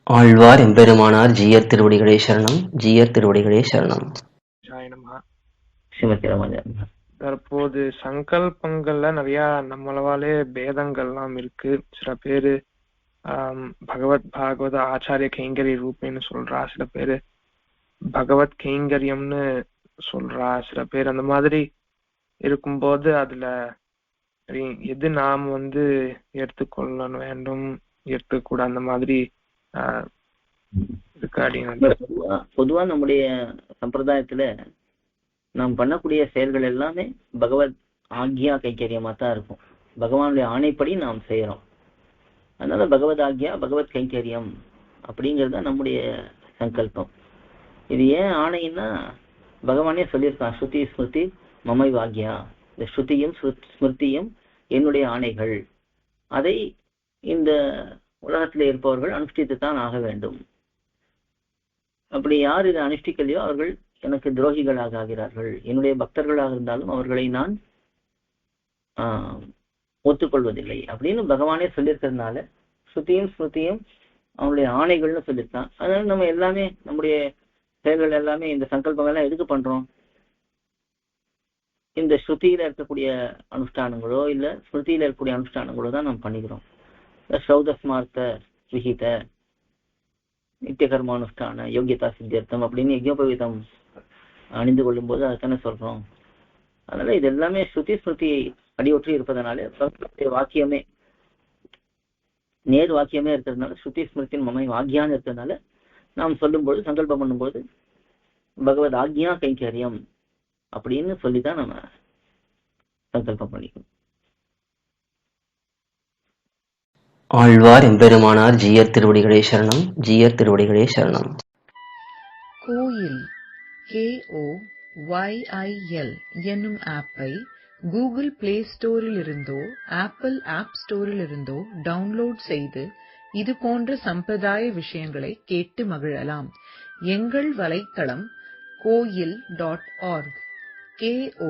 ஆழ்வார் எம்பெருமானார் ஜீயர் திருவடிகளே சரணம். ஜீயர் திருவடிகளே சரணம். ஜாயனமா. ஸ்ரீமதி ராமானுஜன். தற்போது சங்கல்பங்கள்ல நிறைய நம்மளவாலே பேதங்கள்லாம் இருக்கு. சில பேரு பாகவத ஆச்சாரிய கைங்கரிய ரூபேன்னு சொல்றா, சில பேரு பகவத் கைங்கரியம்னு சொல்றா, சில பேர் அந்த மாதிரி இருக்கும்போது அதுல எது நாம் எடுத்துக்கொள்ள வேண்டும், எடுத்துக்கூட அந்த மாதிரி பொதுவா நம்முடைய சம்பிரதாயத்துல நாம் பண்ணக்கூடிய செயல்கள் எல்லாமே பகவத் ஆக்யா கைங்கரியமா தான் இருக்கும். பகவானுடைய ஆணைப்படி நாம் செய்யறோம். அதனால பகவத் ஆக்யா பகவத் கைங்கரியம் அப்படிங்கறத நம்முடைய சங்கல்பம். இது ஏன் ஆணைன்னா பகவானே சொல்லியிருக்கான், ஸ்ருதி ஸ்மிருதி மமை வாக்யா. இந்த ஸ்ருதியும் ஸ்மிருதியும் என்னுடைய ஆணைகள். அதை இந்த உலகத்தில் இருப்பவர்கள் அனுஷ்டித்து தான் ஆக வேண்டும். அப்படி யார் இதை அனுஷ்டிக்கலையோ அவர்கள் எனக்கு துரோகிகளாக ஆகிறார்கள். என்னுடைய பக்தர்களாக இருந்தாலும் அவர்களை நான் ஒத்துக்கொள்வதில்லை அப்படின்னு பகவானே சொல்லியிருக்கிறதுனால ஸ்ருதியும் ஸ்மிருதியும் அவனுடைய ஆணைகள்னு சொல்லியிருக்கான். அதனால நம்ம எல்லாமே நம்முடைய செயல்கள் எல்லாமே இந்த சங்கல்பம் எல்லாம் எதுக்கு பண்றோம்? இந்த ஸ்ருதியில இருக்கக்கூடிய அனுஷ்டானங்களோ இல்ல ஸ்மிருதியில இருக்கக்கூடிய அனுஷ்டானங்களோ தான் நம்ம பண்ணிக்கிறோம். ஸ்ரௌதஸ்மார்த்த விஹித நித்திய கர்மானுஷ்டான யோகியதா சித்தியர்த்தம் அப்படின்னு யஜ்ஞோபவீதம் அணிந்து கொள்ளும் போது அதுதானே சொல்றோம். அதனால இது எல்லாமே ஸ்ருதி ஸ்மிருதியை அடியொற்றி இருப்பதனால வாக்கியமே நேர் வாக்கியமே இருக்கிறதுனால ஸ்ருதி ஸ்மிருதியின் மமை வாக்கியான்னு இருக்கிறதுனால நாம் சொல்லும்போது சங்கல்பம் பண்ணும்போது பகவத் ஆக்யா கைங்கரியம் அப்படின்னு சொல்லிதான் நம்ம சங்கல்பம் பண்ணிக்கணும். ஆழ்வார் எம்பெருமானார் ஜீயர் திருவடிகளே சரணம். ஜீயர் திருவடிகளே சரணம். கோயில் KOYIL என்னும் ஆப்பை கூகுள் பிளே ஸ்டோரில் இருந்தோ ஆப்பிள் ஆப் ஸ்டோரில் இருந்தோ டவுன்லோட் செய்து இது போன்ற சம்பிரதாய விஷயங்களை கேட்டு மகிழலாம். எங்கள் வலைத்தளம் koil.org KOYIL.org